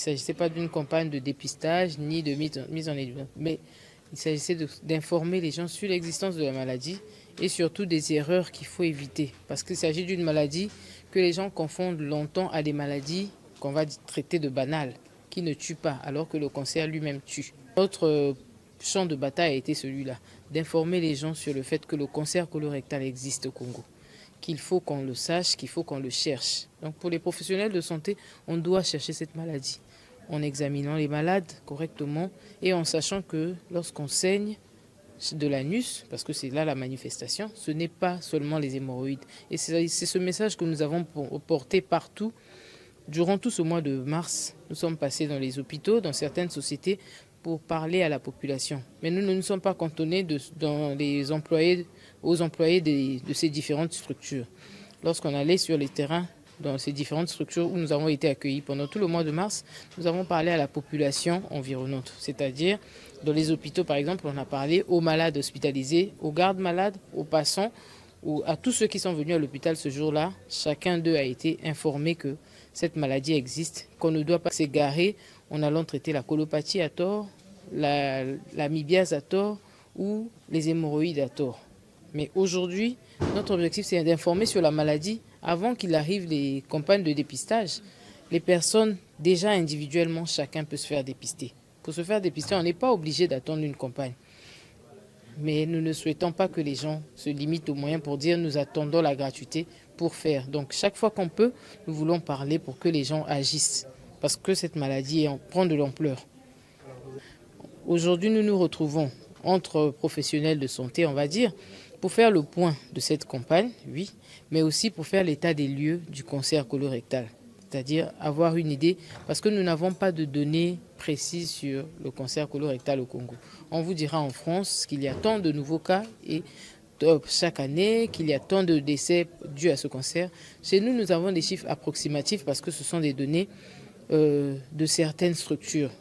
ne s'agissait pas d'une campagne de dépistage ni de mise en évidence, mais il s'agissait d'informer les gens sur l'existence de la maladie et surtout des erreurs qu'il faut éviter. Parce qu'il s'agit d'une maladie que les gens confondent longtemps à des maladies qu'on va traiter de banales, qui ne tuent pas, alors que le cancer lui-même tue. Notre champ de bataille a été celui-là, d'informer les gens sur le fait que le cancer colorectal existe au Congo, qu'il faut qu'on le sache, qu'il faut qu'on le cherche. Donc pour les professionnels de santé, on doit chercher cette maladie en examinant les malades correctement et en sachant que lorsqu'on saigne de l'anus, parce que c'est là la manifestation, ce n'est pas seulement les hémorroïdes. Et c'est ce message que nous avons porté partout. Durant tout ce mois de mars, nous sommes passés dans les hôpitaux, dans certaines sociétés, pour parler à la population. Mais nous ne nous sommes pas cantonnés aux employés de ces différentes structures. Lorsqu'on allait sur les terrains, dans ces différentes structures où nous avons été accueillis pendant tout le mois de mars, nous avons parlé à la population environnante. C'est-à-dire, dans les hôpitaux, par exemple, on a parlé aux malades hospitalisés, aux gardes malades, aux passants, ou à tous ceux qui sont venus à l'hôpital ce jour-là. Chacun d'eux a été informé que cette maladie existe, qu'on ne doit pas s'égarer en allant traiter la colopathie à tort, l'amibiase à tort ou les hémorroïdes à tort. Mais aujourd'hui, notre objectif, c'est d'informer sur la maladie avant qu'il arrive les campagnes de dépistage. Les personnes, déjà individuellement, chacun peut se faire dépister. Pour se faire dépister, on n'est pas obligé d'attendre une campagne. Mais nous ne souhaitons pas que les gens se limitent aux moyens pour dire nous attendons la gratuité pour faire. Donc chaque fois qu'on peut, nous voulons parler pour que les gens agissent. Parce que cette maladie prend de l'ampleur. Aujourd'hui, nous nous retrouvons entre professionnels de santé, on va dire, pour faire le point de cette campagne, oui, mais aussi pour faire l'état des lieux du cancer colorectal. C'est-à-dire avoir une idée, parce que nous n'avons pas de données précises sur le cancer colorectal au Congo. On vous dira en France qu'il y a tant de nouveaux cas et chaque année, qu'il y a tant de décès dus à ce cancer. Chez nous, nous avons des chiffres approximatifs parce que ce sont des données de certaines structures.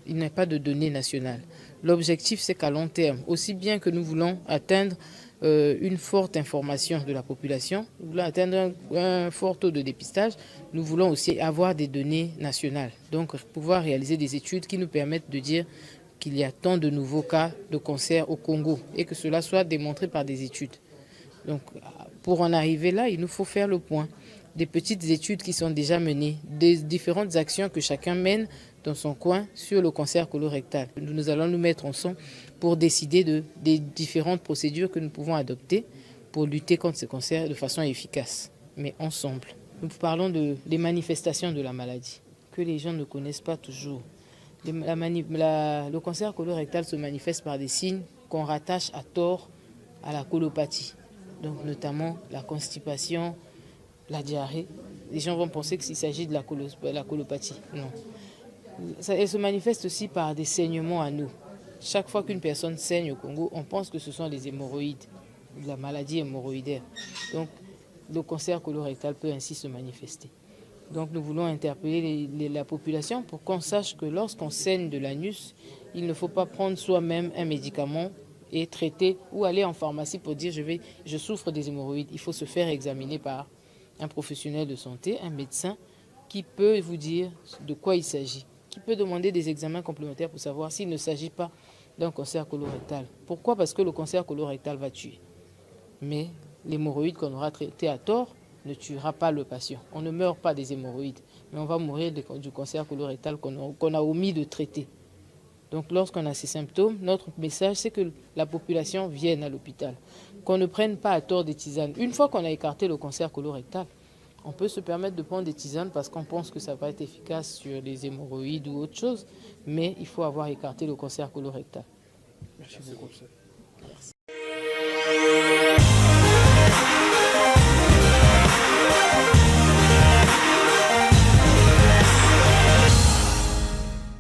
Il n'y a pas de données nationales. L'objectif, c'est qu'à long terme, aussi bien que nous voulons atteindre une forte information de la population, nous voulons atteindre un fort taux de dépistage, nous voulons aussi avoir des données nationales. Donc pouvoir réaliser des études qui nous permettent de dire qu'il y a tant de nouveaux cas de cancer au Congo et que cela soit démontré par des études. Donc pour en arriver là, il nous faut faire le point. Des petites études qui sont déjà menées, des différentes actions que chacun mène dans son coin sur le cancer colorectal. Nous allons nous mettre ensemble pour décider des différentes procédures que nous pouvons adopter pour lutter contre ce cancer de façon efficace, mais ensemble. Nous parlons des manifestations de la maladie, que les gens ne connaissent pas toujours. Le cancer colorectal se manifeste par des signes qu'on rattache à tort à la colopathie, donc notamment la constipation, la diarrhée. Les gens vont penser qu'il s'agit de la colopathie. Non. Elle se manifeste aussi par des saignements à nous. Chaque fois qu'une personne saigne au Congo, on pense que ce sont les hémorroïdes, la maladie hémorroïdaire. Donc le cancer colorectal peut ainsi se manifester. Donc nous voulons interpeller la population pour qu'on sache que lorsqu'on saigne de l'anus, il ne faut pas prendre soi-même un médicament et traiter ou aller en pharmacie pour dire je souffre des hémorroïdes. Il faut se faire examiner par un professionnel de santé, un médecin qui peut vous dire de quoi il s'agit, qui peut demander des examens complémentaires pour savoir s'il ne s'agit pas d'un cancer colorectal. Pourquoi? Parce que le cancer colorectal va tuer. Mais l'hémorroïde qu'on aura traité à tort ne tuera pas le patient. On ne meurt pas des hémorroïdes, mais on va mourir du cancer colorectal qu'on a omis de traiter. Donc lorsqu'on a ces symptômes, notre message c'est que la population vienne à l'hôpital, qu'on ne prenne pas à tort des tisanes. Une fois qu'on a écarté le cancer colorectal, on peut se permettre de prendre des tisanes parce qu'on pense que ça va être efficace sur les hémorroïdes ou autre chose, mais il faut avoir écarté le cancer colorectal. Merci beaucoup.